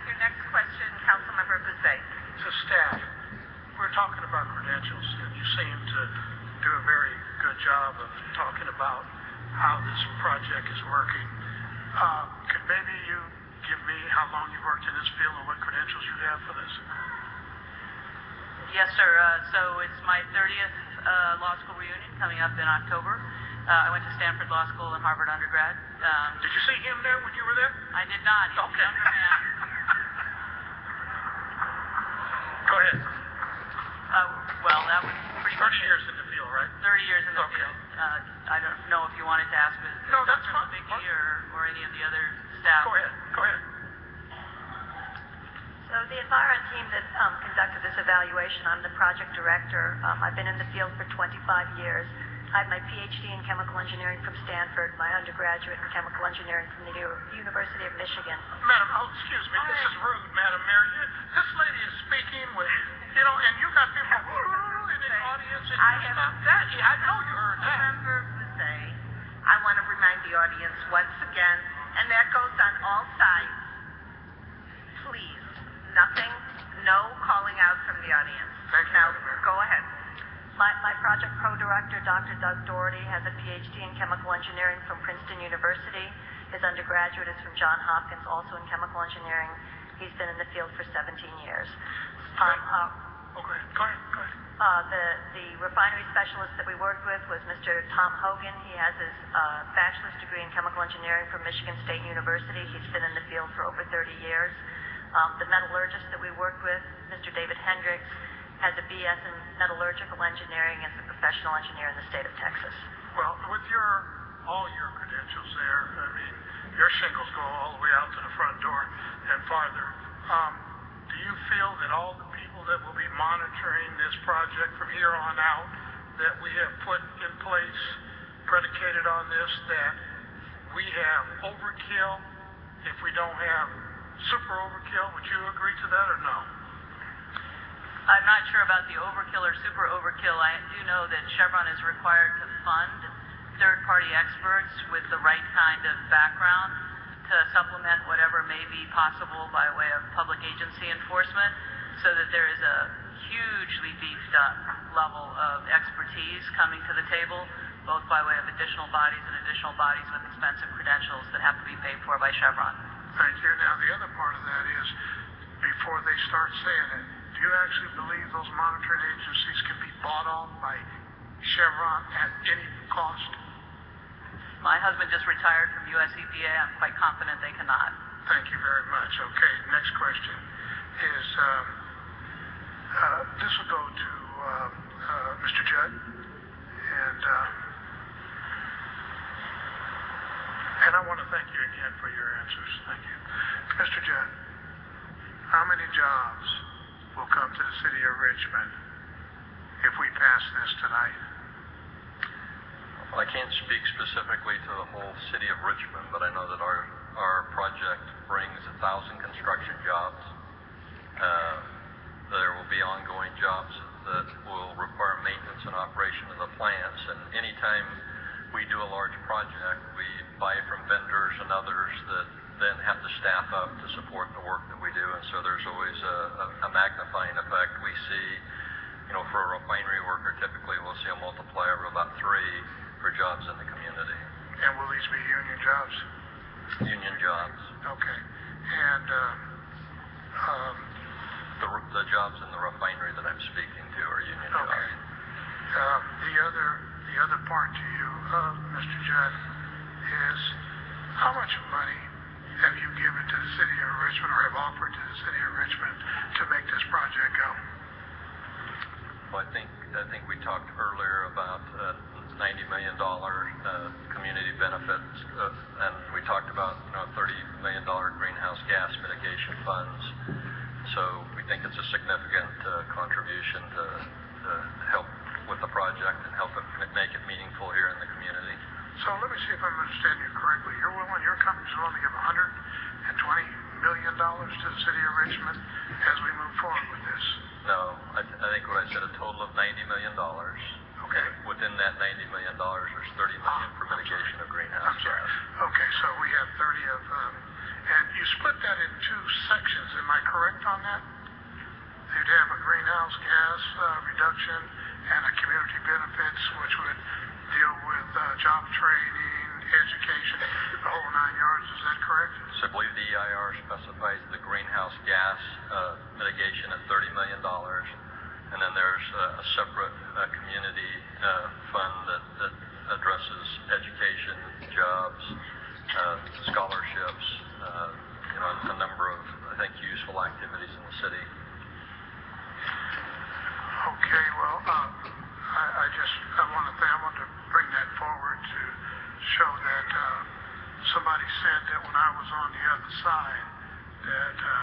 with your next question, Councilmember Boozé. To staff, we're talking about credentials, and you seem to do a very good job of talking about how this project is working. Could maybe you give me how long you've worked in this field and what credentials you have for this? Yes, sir. So it's my 30th law school reunion coming up in October. I went to Stanford Law School and Harvard undergrad. Did you see him there when you were there? I did not. He's okay. a younger man. Go ahead. Well, that was pretty 30 years in the field, right? 30 years in the okay. field. I don't know if you wanted to ask no, that's Dr. Levicki or any of the other staff. Go ahead. Go ahead. So the Environ team that conducted this evaluation, I'm the project director. I've been in the field for 25 years. I have my PhD in chemical engineering from Stanford, my undergraduate in chemical engineering from the University of Michigan. Madam, excuse me, this is rude, Madam Mayor. This lady is speaking with, and you got people in the audience, and you stop that. I know you heard that. Councilmember Boozé, I want to remind the audience once again, and that goes on all sides. Please, nothing, no calling out from the audience. Thank you, now, Madam Mayor. go ahead. My project co-director, Dr. Doug Doherty, has a PhD in chemical engineering from Princeton University. His undergraduate is from Johns Hopkins, also in chemical engineering. He's been in the field for 17 years. Go ahead. The refinery specialist that we worked with was Mr. Tom Hogan. He has his bachelor's degree in chemical engineering from Michigan State University. He's been in the field for over 30 years. The metallurgist that we worked with, Mr. David Hendricks, has a BS in metallurgical engineering and is a professional engineer in the state of Texas. Well, with all your credentials there, I mean, your shingles go all the way out to the front door and farther. Do you feel that all the people that will be monitoring this project from here on out that we have put in place, predicated on this, that we have overkill if we don't have super overkill? Would you agree to that or no? I'm not sure about the overkill or super overkill. I do know that Chevron is required to fund third-party experts with the right kind of background to supplement whatever may be possible by way of public agency enforcement, so that there is a hugely beefed up level of expertise coming to the table, both by way of additional bodies and additional bodies with expensive credentials that have to be paid for by Chevron. Thank you. Now, the other part of that is, before they start saying it, do you actually believe those monitoring agencies can be bought off by Chevron at any cost? My husband just retired from US EPA. I'm quite confident they cannot. Thank you very much. Okay, next question is, this will go to Mr. Judd, and I want to thank you again for your answers. Thank you. Mr. Judd, how many jobs will come to the city of Richmond if we pass this tonight? Well, I can't speak specifically to the whole city of Richmond, but I know that our project brings 1,000 construction jobs. There will be ongoing jobs that will require maintenance and operation of the plants, and anytime we do a large project, we buy from vendors and others that then have to staff up to support the work that we do, and so there's always a magnifying effect. We see, for a refinery worker, typically we'll see a multiplier of about 3 for jobs in the community. And will these be union jobs? Union jobs. Okay. And the jobs in the refinery that I'm speaking to are union jobs. The other part to you, Mr. Judd, is how much money have you given to the city of Richmond, or have offered to the city of Richmond, to make this project go? Well, I think we talked earlier about $90 million community benefits, and we talked about $30 million greenhouse gas mitigation funds. So we think it's a significant contribution to help with the project and help it make it meaningful here in the community. So let me see if I'm understanding you correctly. Your company's willing to give $120 million to the city of Richmond as we move forward with this? No, I think what I said, a total of $90 million. Okay. Within that $90 million, there's $30 million for mitigation of greenhouse gas. Okay, so we have 30 of, And you split that in two sections, am I correct on that? You'd have a greenhouse gas reduction and a community benefits, which would deal with job training, education, the whole 9 yards, is that correct? So I believe the EIR specifies the greenhouse gas mitigation at $30 million. And then there's a separate community fund that addresses education, jobs, scholarships, a number of, I think, useful activities in the city. Okay, well, I want to bring that forward to show that somebody said that when I was on the other side that